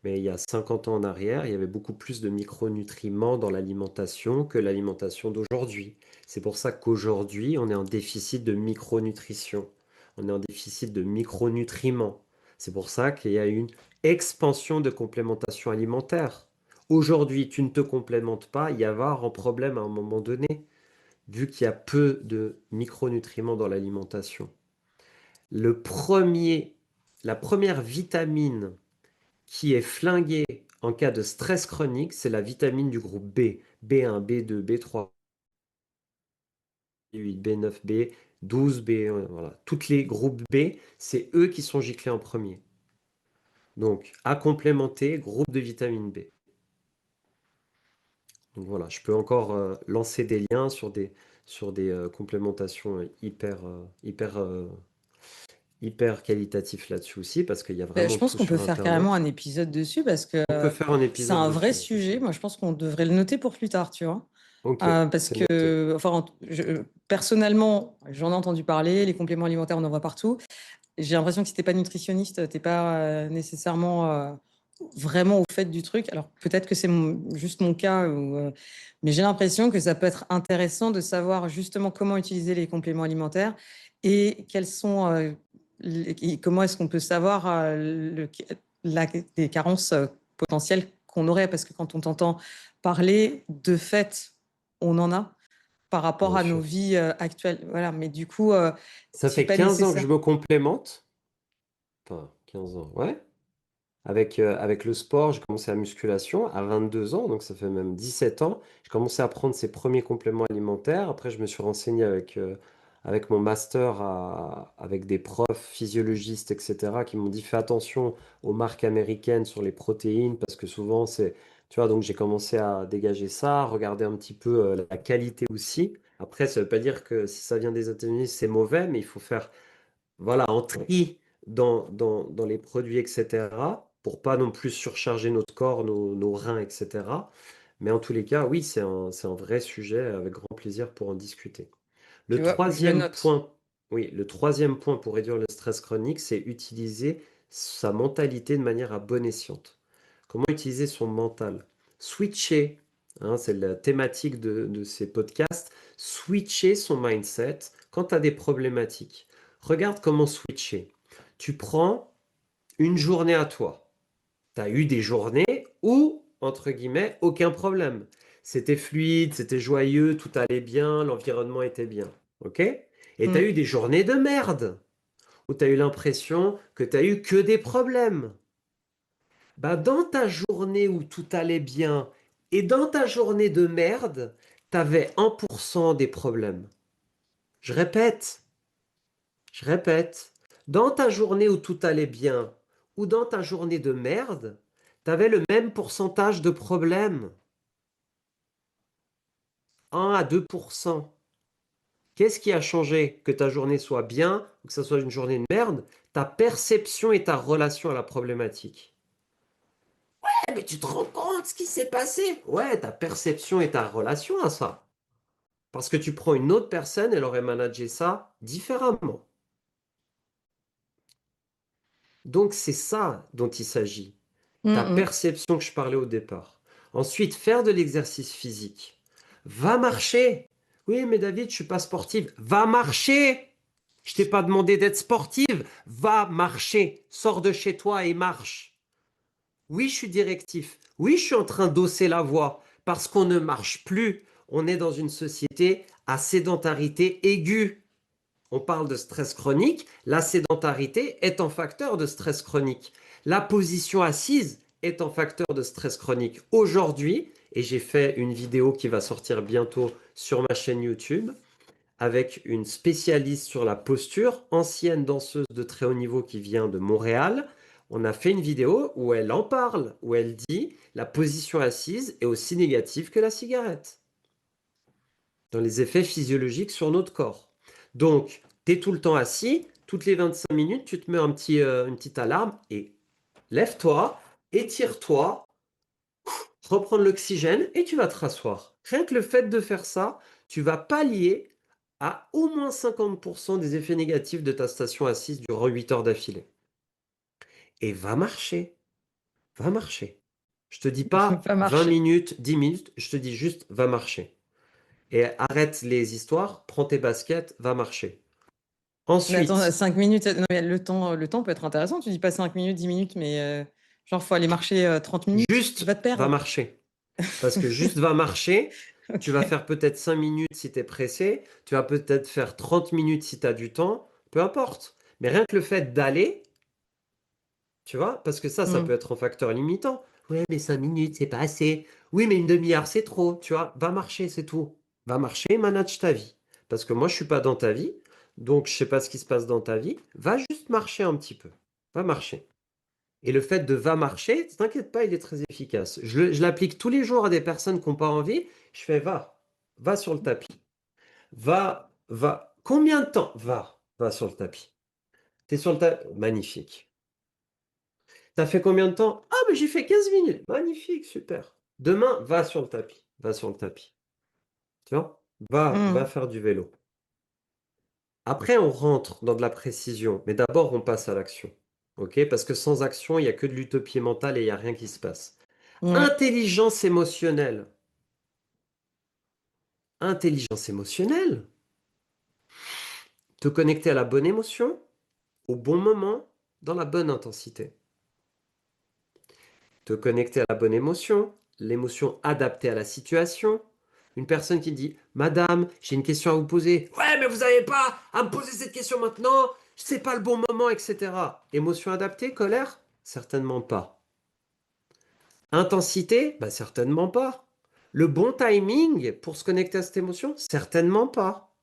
Mais il y a 50 ans en arrière, il y avait beaucoup plus de micronutriments dans l'alimentation que l'alimentation d'aujourd'hui. C'est pour ça qu'aujourd'hui, on est en déficit de micronutrition. On est en déficit de micronutriments. C'est pour ça qu'il y a une expansion de complémentation alimentaire. Aujourd'hui, tu ne te complémentes pas, il y avoir un problème à un moment donné, vu qu'il y a peu de micronutriments dans l'alimentation. Le premier, la première vitamine qui est flinguée en cas de stress chronique, c'est la vitamine du groupe B, B1, B2, B3, B8, B9, B12, B, voilà. Toutes les groupes B, c'est eux qui sont giclés en premier. Donc, à complémenter, groupe de vitamine B. Donc voilà, je peux encore lancer des liens sur des complémentations hyper qualitatifs là-dessus aussi, parce qu'il y a Je vraiment pense tout qu'on peut sur faire carrément Internet. un épisode dessus parce que On peut faire un c'est épisode un vrai dessus, sujet. Moi, effectivement. je pense qu'on devrait le noter pour plus tard, tu vois. Ok, Parce c'est noté. que, enfin, personnellement, j'en ai entendu parler, les compléments alimentaires, on en voit partout. J'ai l'impression que si t'es pas nutritionniste, t'es pas nécessairement vraiment au fait du truc. Alors peut-être que c'est juste mon cas, mais j'ai l'impression que ça peut être intéressant de savoir justement comment utiliser les compléments alimentaires et quels sont, comment est-ce qu'on peut savoir les carences potentielles qu'on aurait, parce que quand on t'entend parler, de fait, on en a par rapport Bien à nos sûr. vies actuelles. Voilà, mais du coup, Ça c'est fait pas 15 ans que je nécessaire. me complémente. Enfin, 15 ans, ouais. Avec le sport, j'ai commencé la musculation à 22 ans, donc ça fait même 17 ans. J'ai commencé à prendre ces premiers compléments alimentaires. Après, je me suis renseigné avec mon master avec des profs physiologistes, etc., qui m'ont dit fais attention aux marques américaines sur les protéines, parce que souvent, c'est... Tu vois, donc j'ai commencé à dégager ça, regarder un petit peu la qualité aussi. Après, ça ne veut pas dire que si ça vient des États-Unis, c'est mauvais, mais il faut faire voilà, en tri dans les produits, etc., pour pas non plus surcharger notre corps, nos reins, etc. Mais en tous les cas, oui, c'est un vrai sujet, avec grand plaisir pour en discuter. Tu Le vois, je le troisième note. point, oui, le troisième point pour réduire le stress chronique, c'est utiliser sa mentalité de manière à bon escient. Comment utiliser son mental? Switcher, hein, c'est la thématique de ces podcasts, switcher son mindset quand tu as des problématiques. Regarde comment switcher. Tu prends une journée à toi. Tu as eu des journées où, entre guillemets, aucun problème. C'était fluide, c'était joyeux, tout allait bien, l'environnement était bien. OK? Et tu as eu Mm. des journées de merde, où tu as eu l'impression que tu as eu que des problèmes. Bah, dans ta journée où tout allait bien et dans ta journée de merde, tu avais 1% des problèmes. Je répète, je répète. Dans ta journée où tout allait bien ou dans ta journée de merde, tu avais le même pourcentage de problèmes. 1 à 2%. Qu'est-ce qui a changé que ta journée soit bien ou que ce soit une journée de merde? Ta perception et ta relation à la problématique. Eh, mais tu te rends compte ce qui s'est passé? Ouais, ta perception et ta relation à ça. Parce que tu prends une autre personne, elle aurait managé ça différemment. Donc c'est ça dont il s'agit. Mm, Ta mm. perception que je parlais au départ. Ensuite, faire de l'exercice physique. Va marcher. Oui, mais David, je suis pas sportive. Va marcher. Je t'ai pas demandé d'être sportive. Va marcher. Sors de chez toi et marche. Oui, je suis directif. Oui, je suis en train d'hausser la voix parce qu'on ne marche plus. On est dans une société à sédentarité aiguë. On parle de stress chronique. La sédentarité est un facteur de stress chronique. La position assise est un facteur de stress chronique. Aujourd'hui, et j'ai fait une vidéo qui va sortir bientôt sur ma chaîne YouTube, avec une spécialiste sur la posture, ancienne danseuse de très haut niveau qui vient de Montréal. On a fait une vidéo où elle en parle, où elle dit la position assise est aussi négative que la cigarette dans les effets physiologiques sur notre corps. Donc, tu es tout le temps assis, toutes les 25 minutes, tu te mets une petite alarme et lève-toi, étire-toi, reprendre l'oxygène et tu vas te rasseoir. Rien que le fait de faire ça, tu vas pallier à au moins 50% des effets négatifs de ta station assise durant 8 heures d'affilée. Et va marcher, va marcher. Je te dis pas Va 20 marcher. minutes, 10 minutes, je te dis juste va marcher. Et arrête les histoires, prends tes baskets, va marcher. Mais attends, Ensuite, 5 minutes, non, mais le temps peut être intéressant. Tu dis pas 5 minutes, 10 minutes, mais genre, faut aller marcher 30 minutes. Tu juste vas te va perdre. marcher. Parce que juste va marcher, tu vas Ok. faire peut-être 5 minutes si tu es pressé, tu vas peut-être faire 30 minutes si tu as du temps, peu importe. Mais rien que le fait d'aller, tu vois, parce que ça peut Hmm. être un facteur limitant. Ouais, mais 5 minutes, c'est pas assez. Oui, mais une demi-heure, c'est trop, tu vois. Va marcher, c'est tout. Va marcher, manage ta vie. Parce que moi, je suis pas dans ta vie, donc je sais pas ce qui se passe dans ta vie. Va juste marcher un petit peu. Va marcher. Et le fait de va marcher, t'inquiète pas, il est très efficace. Je l'applique tous les jours à des personnes qui n'ont pas envie. Je fais va sur le tapis. Va. Combien de temps? Va sur le tapis. T'es sur le tapis. Magnifique. T'as fait combien de temps? Ah, mais j'ai fait 15 minutes. Magnifique, super. Demain, va sur le tapis. Va sur le tapis. Tu vois? Va Hmm. faire du vélo. Après, on rentre dans de la précision, mais d'abord, on passe à l'action. OK? Parce que sans action, il n'y a que de l'utopie mentale et il n'y a rien qui se passe. Ouais. Intelligence émotionnelle. Intelligence émotionnelle. Te connecter à la bonne émotion, au bon moment, dans la bonne intensité. Te connecter à la bonne émotion, l'émotion adaptée à la situation. Une personne qui dit, Madame, j'ai une question à vous poser. Ouais, mais vous n'avez pas à me poser cette question maintenant. C'est pas le bon moment, etc. Émotion adaptée, colère? Certainement pas. Intensité? Bah, certainement pas. Le bon timing pour se connecter à cette émotion? Certainement pas.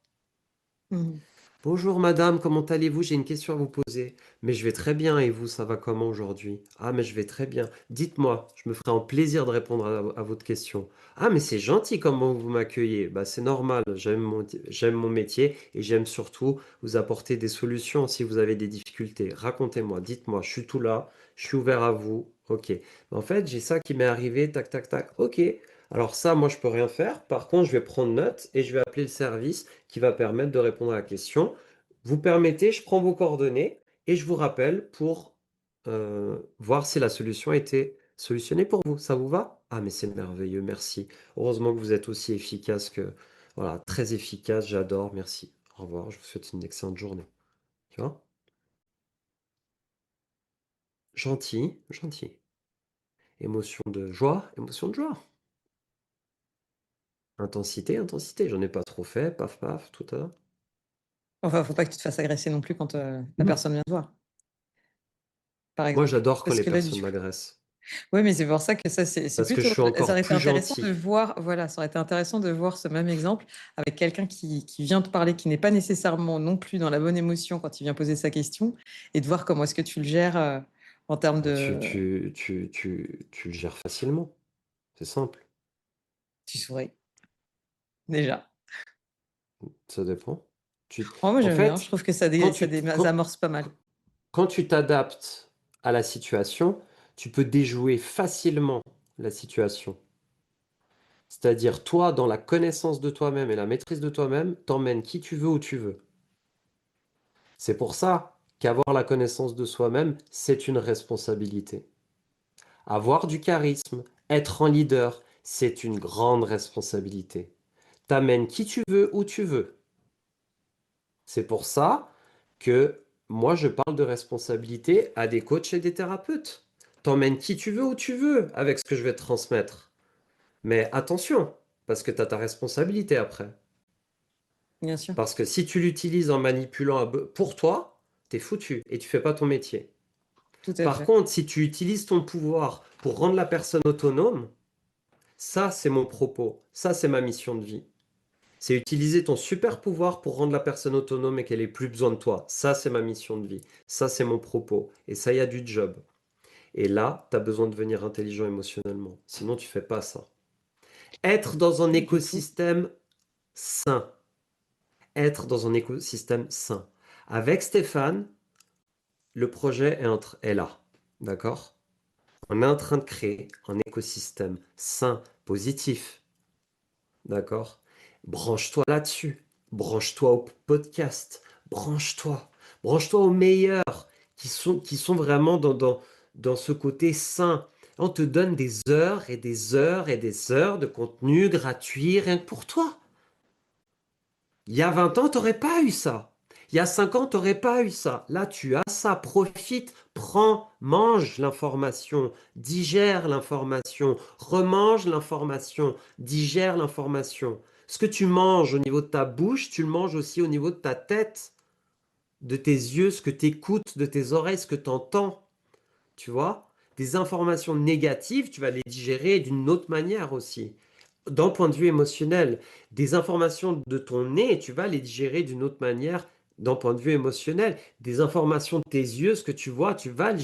Hmm. Bonjour madame, comment allez-vous? J'ai une question à vous poser. Mais je vais très bien et vous, ça va comment aujourd'hui? Ah, mais je vais très bien. Dites-moi, je me ferai un plaisir de répondre à votre question. Ah, mais c'est gentil comment vous m'accueillez. Bah, c'est normal, j'aime mon métier et j'aime surtout vous apporter des solutions si vous avez des difficultés. Racontez-moi, dites-moi, je suis tout là, je suis ouvert à vous. Ok. En fait, j'ai ça qui m'est arrivé, tac, tac, tac. Ok. Alors ça, moi, je peux rien faire. Par contre, je vais prendre note et je vais appeler le service qui va permettre de répondre à la question. Vous permettez, je prends vos coordonnées et je vous rappelle pour voir si la solution a été solutionnée pour vous. Ça vous va? Ah, mais c'est merveilleux, merci. Heureusement que vous êtes aussi efficace que... Voilà, très efficace, j'adore, merci. Au revoir, je vous souhaite une excellente journée. Tu vois? Gentil, gentil. Émotion de joie, émotion de joie. Intensité, intensité. J'en ai pas trop fait, paf, paf, tout à l'heure. Enfin, faut pas que tu te fasses agresser non plus quand la personne vient te voir, par Moi, exemple. j'adore quand Parce les que là, du personnes coup, m'agressent. oui, mais c'est pour ça que ça, c'est Parce que je plutôt. suis Ça encore aurait été plus intéressant de gentil. voir, voilà, ça aurait été intéressant de voir ce même exemple avec quelqu'un qui vient te parler, qui n'est pas nécessairement non plus dans la bonne émotion quand il vient poser sa question, et de voir comment est-ce que tu le gères en termes Bah, de. tu le gères facilement. C'est simple. Tu souris, déjà. Ça dépend. Tu... Oh, moi, En j'aime bien. Je fait, trouve que ça, quand ça tu désamorce pas mal. quand tu t'adaptes à la situation, tu peux déjouer facilement la situation. C'est-à-dire, toi, dans la connaissance de toi-même et la maîtrise de toi-même, t'emmènes qui tu veux où tu veux. C'est pour ça qu'avoir la connaissance de soi-même, c'est une responsabilité. Avoir du charisme, être en leader, c'est une grande responsabilité. T'amènes qui tu veux où tu veux. C'est pour ça que moi, je parle de responsabilité à des coachs et des thérapeutes. T'emmènes qui tu veux où tu veux avec ce que je vais te transmettre. Mais attention, parce que tu as ta responsabilité après. Bien sûr. Parce que si tu l'utilises en manipulant pour toi, t'es foutu et tu fais pas ton métier. Tout à Par fait. contre, si tu utilises ton pouvoir pour rendre la personne autonome, ça, c'est mon propos. Ça, c'est ma mission de vie. C'est utiliser ton super pouvoir pour rendre la personne autonome et qu'elle ait plus besoin de toi. Ça, c'est ma mission de vie. Ça, c'est mon propos. Et ça, il y a du job. Et là, tu as besoin de devenir intelligent émotionnellement. Sinon, tu fais pas ça. Être dans un Du coup, écosystème sain. Être dans un écosystème sain. Avec Stéphane, le projet est là. D'accord? On est en train de créer un écosystème sain, positif. D'accord? Branche-toi là-dessus. Branche-toi au podcast. Branche-toi. Branche-toi aux meilleurs qui sont vraiment dans ce côté sain. On te donne des heures et des heures et des heures de contenu gratuit rien que pour toi. Il y a 20 ans, tu n'aurais pas eu ça. Il y a 5 ans, tu n'aurais pas eu ça. Là, tu as ça. Profite, prends, mange l'information, digère l'information, remange l'information, digère l'information. Ce que tu manges au niveau de ta bouche, tu le manges aussi au niveau de ta tête, de tes yeux, ce que tu écoutes, de tes oreilles, ce que tu entends. Tu vois? Des informations négatives, tu vas les digérer d'une autre manière aussi. D'un point de vue émotionnel, des informations de ton nez, tu vas les digérer d'une autre manière d'un point de vue émotionnel. Des informations de tes yeux, ce que tu vois, tu vas le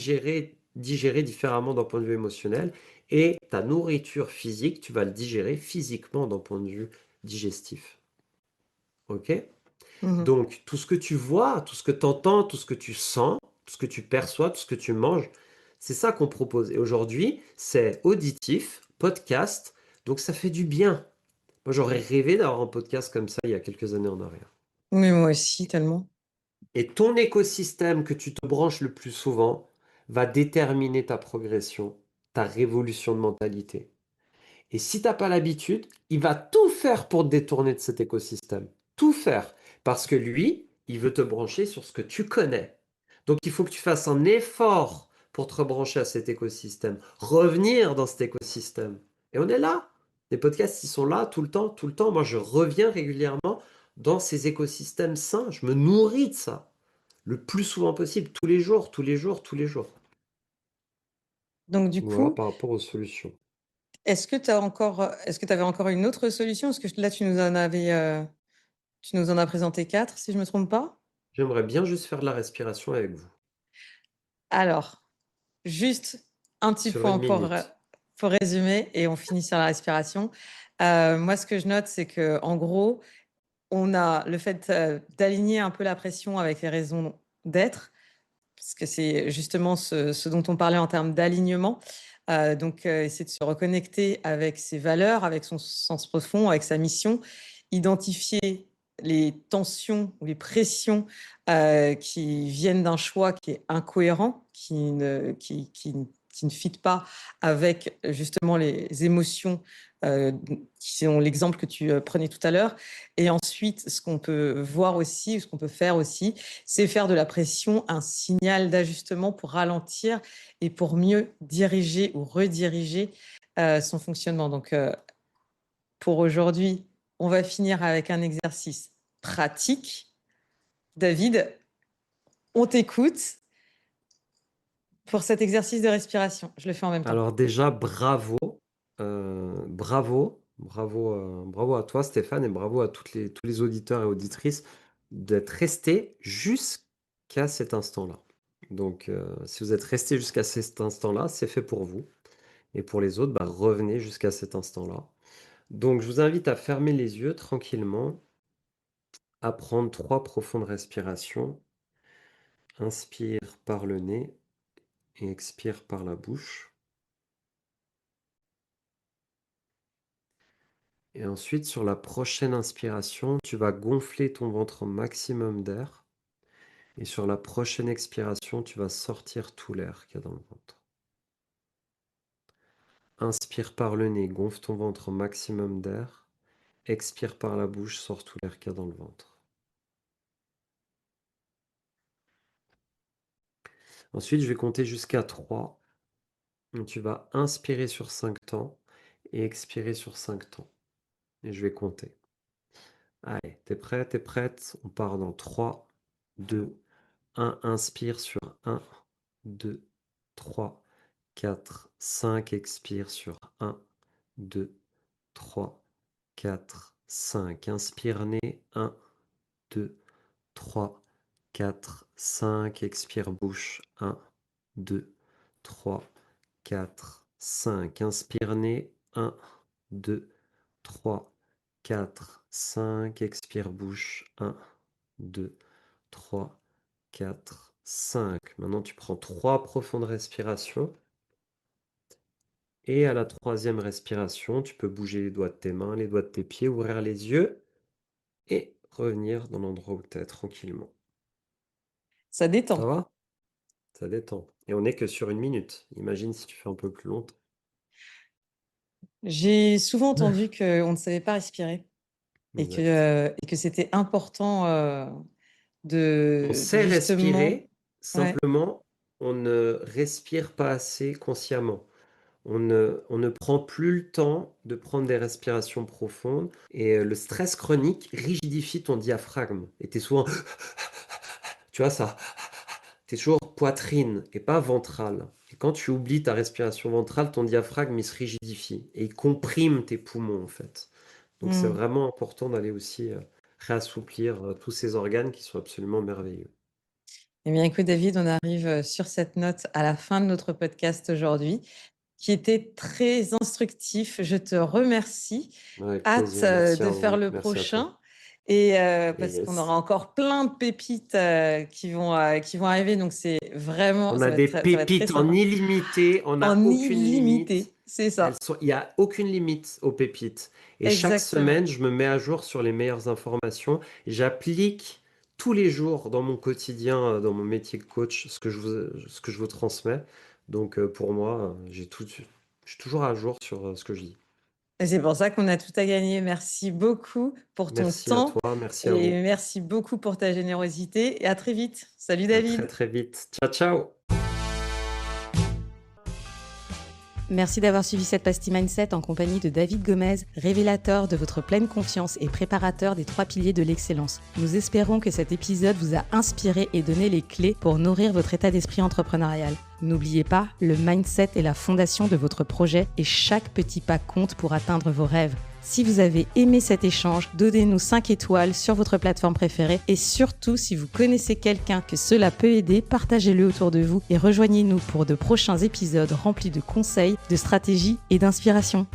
digérer différemment d'un point de vue émotionnel. Et ta nourriture physique, tu vas le digérer physiquement d'un point de vue digestif. OK? Mhm. Donc, tout ce que tu vois, tout ce que tu entends, tout ce que tu sens, tout ce que tu perçois, tout ce que tu manges, c'est ça qu'on propose. Et aujourd'hui, c'est auditif, podcast, donc ça fait du bien. Moi, j'aurais rêvé d'avoir un podcast comme ça il y a quelques années en arrière. Mais moi aussi, tellement. Et ton écosystème que tu te branches le plus souvent va déterminer ta progression, ta révolution de mentalité. Et si tu n'as pas l'habitude, il va tout faire pour te détourner de cet écosystème. Tout faire. Parce que lui, il veut te brancher sur ce que tu connais. Donc il faut que tu fasses un effort pour te rebrancher à cet écosystème. Revenir dans cet écosystème. Et on est là. Les podcasts, ils sont là tout le temps, tout le temps. Moi, je reviens régulièrement dans ces écosystèmes sains. Je me nourris de ça. Le plus souvent possible, tous les jours, tous les jours, tous les jours. Donc, du Voilà coup, par rapport aux solutions. est-ce que tu avais encore une autre solution? Parce que là, tu nous en as présenté quatre, si je me trompe pas. J'aimerais bien juste faire de la respiration avec vous. Alors, juste un petit Sur point une minute. pour résumer et on finit sur la respiration. Moi, ce que je note, c'est que en gros, on a le fait d'aligner un peu la pression avec les raisons d'être, parce que c'est justement ce dont on parlait en termes d'alignement. Donc, essayer de se reconnecter avec ses valeurs, avec son sens profond, avec sa mission, identifier les tensions ou les pressions qui viennent d'un choix qui est incohérent, qui ne fit pas avec justement les émotions qui sont l'exemple que tu prenais tout à l'heure. Et ensuite, ce qu'on peut voir aussi, ce qu'on peut faire aussi, c'est faire de la pression un signal d'ajustement pour ralentir et pour mieux diriger ou rediriger son fonctionnement. Donc, pour aujourd'hui, on va finir avec un exercice pratique. David, on t'écoute pour cet exercice de respiration. Je le fais en même temps. Alors déjà, bravo, bravo à toi Stéphane et bravo à tous les auditeurs et auditrices d'être restés jusqu'à cet instant-là. Donc si vous êtes restés jusqu'à cet instant-là, c'est fait pour vous. Et pour les autres, bah, revenez jusqu'à cet instant-là. Donc je vous invite à fermer les yeux tranquillement, à prendre 3 profondes respirations. Inspire par le nez et expire par la bouche. Et ensuite, sur la prochaine inspiration, tu vas gonfler ton ventre au maximum d'air. Et sur la prochaine expiration, tu vas sortir tout l'air qu'il y a dans le ventre. Inspire par le nez, gonfle ton ventre au maximum d'air. Expire par la bouche, sors tout l'air qu'il y a dans le ventre. Ensuite, je vais compter jusqu'à 3. Donc, tu vas inspirer sur 5 temps et expirer sur 5 temps. Et je vais compter. Allez, t'es prêt, t'es prête? On part dans 3, 2, 1. Inspire sur 1, 2, 3, 4, 5. Expire sur 1, 2, 3, 4, 5. Inspire nez. 1, 2, 3, 4, 5. Expire bouche. 1, 2, 3, 4, 5. Inspire nez. 1, 2, 3, 4, 5. Expire bouche. 1, 2, 3, 4, 5. Maintenant, tu prends 3 profondes respirations. Et à la troisième respiration, tu peux bouger les doigts de tes mains, les doigts de tes pieds, ouvrir les yeux et revenir dans l'endroit où tu es tranquillement. Ça Ça détend. va? Ça détend. Et on n'est que sur une minute. Imagine si tu fais un peu plus longtemps. J'ai souvent entendu qu'on ne savait pas respirer Exact. et que c'était important On de sait justement respirer, ouais. simplement, on ne respire pas assez consciemment. On ne prend plus le temps de prendre des respirations profondes et le stress chronique rigidifie ton diaphragme. Et tu es souvent, tu vois ça, tu es toujours poitrine et pas ventrale. Et quand tu oublies ta respiration ventrale, ton diaphragme il se rigidifie et il comprime tes poumons en fait. Donc c'est Mmh. vraiment important d'aller aussi réassouplir tous ces organes qui sont absolument merveilleux. Eh bien, écoute, David, on arrive sur cette note à la fin de notre podcast aujourd'hui, qui était très instructif. Je te remercie. Avec Hâte plaisir, merci à de faire vous, le merci à toi. prochain. Et parce qu'on Yes. aura encore plein de pépites qui vont arriver. Donc, c'est vraiment, On a des ça va être très pépites en sympa. illimité, on n'a En aucune limite. illimité, c'est ça. Il n'y a aucune limite aux pépites. Et chaque Exactement. semaine, je me mets à jour sur les meilleures informations. J'applique tous les jours dans mon quotidien, dans mon métier de coach, ce que je vous transmets. Donc pour moi, je suis toujours à jour sur ce que je dis. Et c'est pour ça qu'on a tout à gagner. Merci beaucoup pour ton Merci à temps toi, merci à et vous. merci beaucoup pour ta générosité. Et à très vite. Salut À très David. très vite. Ciao, ciao. Merci d'avoir suivi cette pastille Mindset en compagnie de David Gomez, révélateur de votre pleine confiance et préparateur des 3 piliers de l'excellence. Nous espérons que cet épisode vous a inspiré et donné les clés pour nourrir votre état d'esprit entrepreneurial. N'oubliez pas, le mindset est la fondation de votre projet et chaque petit pas compte pour atteindre vos rêves. Si vous avez aimé cet échange, donnez-nous 5 étoiles sur votre plateforme préférée et surtout, si vous connaissez quelqu'un que cela peut aider, partagez-le autour de vous et rejoignez-nous pour de prochains épisodes remplis de conseils, de stratégies et d'inspiration.